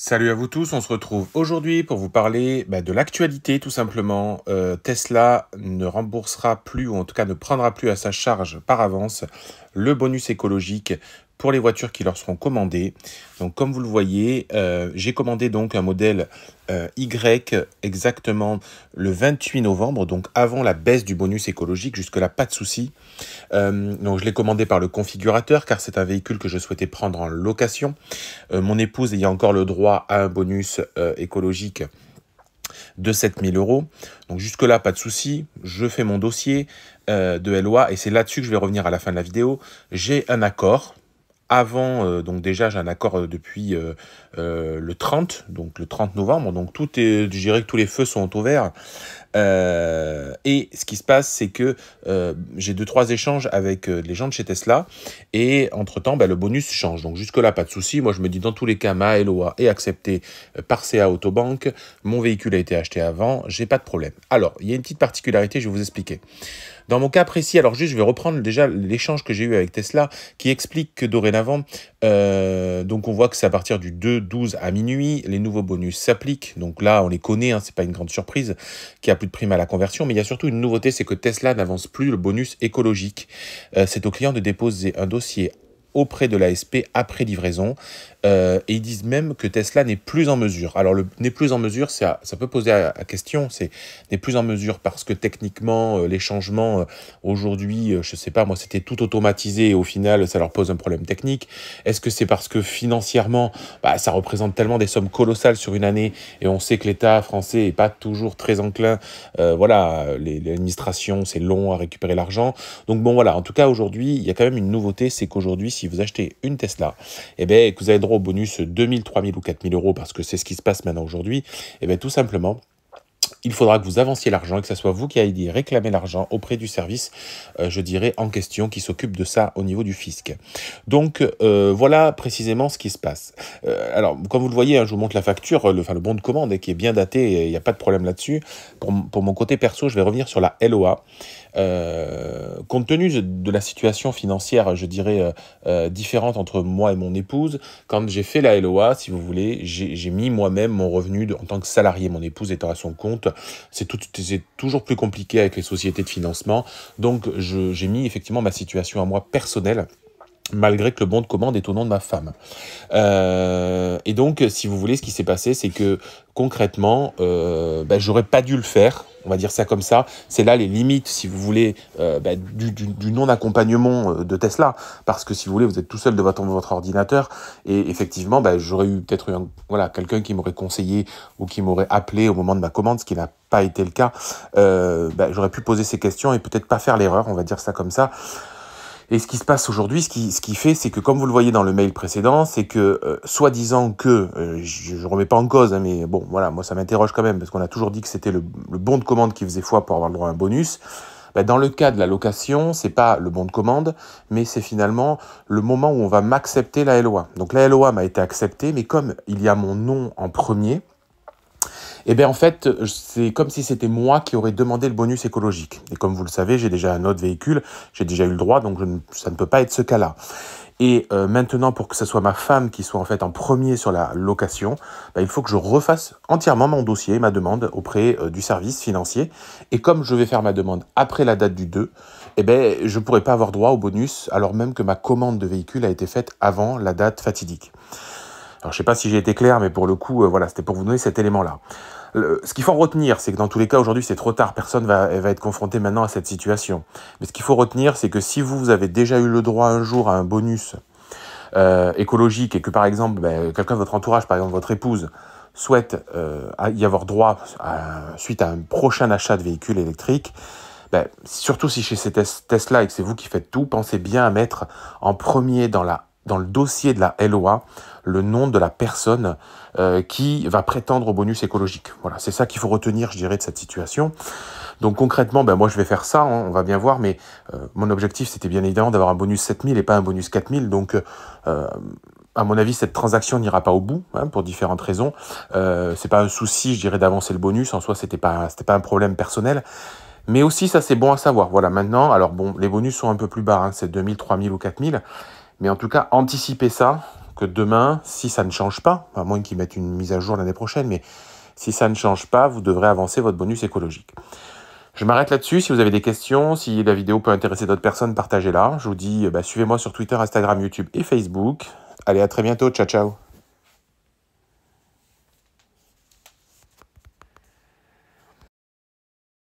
Salut à vous tous, on se retrouve aujourd'hui pour vous parler de l'actualité tout simplement. Tesla ne remboursera plus, ou en tout cas ne prendra plus à sa charge par avance, le bonus écologique pour les voitures qui leur seront commandées. Donc comme vous le voyez, j'ai commandé donc un modèle Y exactement le 28 novembre, donc avant la baisse du bonus écologique, jusque-là pas de souci. Donc je l'ai commandé par le configurateur car c'est un véhicule que je souhaitais prendre en location. Mon épouse ayant encore le droit à un bonus écologique de 7 000 €. Donc jusque-là, pas de souci. Je fais mon dossier de LOA et c'est là-dessus que je vais revenir à la fin de la vidéo. J'ai un accord. Avant, donc déjà, j'ai un accord depuis le 30, donc le 30 novembre. Donc tout est, je dirais que tous les feux sont au vert. Et ce qui se passe, c'est que j'ai 2-3 échanges avec les gens de chez Tesla. Et entre-temps, le bonus change. Donc jusque-là, pas de souci. Moi, je me dis, dans tous les cas, ma LOA est acceptée par CA Autobank. Mon véhicule a été acheté avant. J'ai pas de problème. Alors, il y a une petite particularité, je vais vous expliquer. Dans mon cas précis, alors juste, je vais reprendre déjà l'échange que j'ai eu avec Tesla, qui explique que dorénavant, donc on voit que c'est à partir du 2-12 à minuit, les nouveaux bonus s'appliquent. Donc là, on les connaît, c'est pas une grande surprise qu'il n'y a plus de prime à la conversion. Mais il y a surtout une nouveauté, c'est que Tesla n'avance plus le bonus écologique. C'est au client de déposer un dossier auprès de l'ASP après livraison. Et ils disent même que Tesla n'est plus en mesure. Alors, le n'est plus en mesure, ça peut poser à question. C'est n'est plus en mesure parce que techniquement, les changements, aujourd'hui, je sais pas, moi, c'était tout automatisé et au final, ça leur pose un problème technique. Est-ce que c'est parce que financièrement, ça représente tellement des sommes colossales sur une année et on sait que l'État français est pas toujours très enclin. Voilà, l'administration, c'est long à récupérer l'argent. Donc bon, voilà, en tout cas, aujourd'hui, il y a quand même une nouveauté, c'est qu'aujourd'hui, si vous achetez une Tesla, et que vous avez droit au bonus 2 000, 3 000 ou 4 000 €, parce que c'est ce qui se passe maintenant aujourd'hui, tout simplement, il faudra que vous avanciez l'argent et que ce soit vous qui ayez réclamer l'argent auprès du service, je dirais, en question, qui s'occupe de ça au niveau du fisc. Donc, voilà précisément ce qui se passe. Alors, comme vous le voyez, je vous montre la facture, le bon de commande, qui est bien daté, il n'y a pas de problème là-dessus. Pour mon côté perso, je vais revenir sur la LOA. Compte tenu de la situation financière, je dirais, différente entre moi et mon épouse, quand j'ai fait la LOA, si vous voulez, j'ai mis moi-même mon revenu en tant que salarié. Mon épouse étant à son compte, c'est toujours plus compliqué avec les sociétés de financement. Donc, j'ai mis effectivement ma situation à moi personnelle, malgré que le bon de commande est au nom de ma femme. Et donc, si vous voulez, ce qui s'est passé, c'est que concrètement, j'aurais pas dû le faire, on va dire ça comme ça. C'est là les limites, si vous voulez, du non-accompagnement de Tesla. Parce que si vous voulez, vous êtes tout seul devant votre ordinateur. Et effectivement, j'aurais eu peut-être quelqu'un qui m'aurait conseillé ou qui m'aurait appelé au moment de ma commande, ce qui n'a pas été le cas. J'aurais pu poser ces questions et peut-être pas faire l'erreur, on va dire ça comme ça. Et ce qui se passe aujourd'hui, ce qui fait, c'est que, comme vous le voyez dans le mail précédent, c'est que, soi-disant que, je ne remets pas en cause, mais bon, voilà, moi ça m'interroge quand même, parce qu'on a toujours dit que c'était le bon de commande qui faisait foi pour avoir le droit à un bonus. Dans le cas de la location, c'est pas le bon de commande, mais c'est finalement le moment où on va m'accepter la LOA. Donc la LOA m'a été acceptée, mais comme il y a mon nom en premier, en fait, c'est comme si c'était moi qui aurais demandé le bonus écologique. Et comme vous le savez, j'ai déjà un autre véhicule, j'ai déjà eu le droit, donc ça ne peut pas être ce cas-là. Et maintenant, pour que ce soit ma femme qui soit en fait en premier sur la location, il faut que je refasse entièrement mon dossier, ma demande auprès du service financier. Et comme je vais faire ma demande après la date du 2, je ne pourrai pas avoir droit au bonus, alors même que ma commande de véhicule a été faite avant la date fatidique. Alors, je ne sais pas si j'ai été clair, mais pour le coup, voilà, c'était pour vous donner cet élément-là. Ce qu'il faut retenir, c'est que dans tous les cas, aujourd'hui, c'est trop tard. Personne va être confronté maintenant à cette situation. Mais ce qu'il faut retenir, c'est que si vous avez déjà eu le droit un jour à un bonus écologique et que, par exemple, quelqu'un de votre entourage, par exemple votre épouse, souhaite y avoir droit suite à un prochain achat de véhicule électrique, surtout si chez ces Tesla et que c'est vous qui faites tout, pensez bien à mettre en premier dans le dossier de la LOA le nom de la personne qui va prétendre au bonus écologique. Voilà, c'est ça qu'il faut retenir, je dirais, de cette situation. Donc concrètement, moi je vais faire ça, on va bien voir, mais mon objectif c'était bien évidemment d'avoir un bonus 7 000 et pas un bonus 4 000, donc à mon avis cette transaction n'ira pas au bout, pour différentes raisons. C'est pas un souci, je dirais, d'avancer le bonus, en soi c'était pas un problème personnel. Mais aussi, ça c'est bon à savoir. Voilà, maintenant, alors bon, les bonus sont un peu plus bas, c'est 2 000, 3 000 ou 4 000. Mais en tout cas, anticipez ça, que demain, si ça ne change pas, à moins qu'ils mettent une mise à jour l'année prochaine, mais si ça ne change pas, vous devrez avancer votre bonus écologique. Je m'arrête là-dessus. Si vous avez des questions, si la vidéo peut intéresser d'autres personnes, partagez-la. Je vous dis, suivez-moi sur Twitter, Instagram, YouTube et Facebook. Allez, à très bientôt. Ciao, ciao.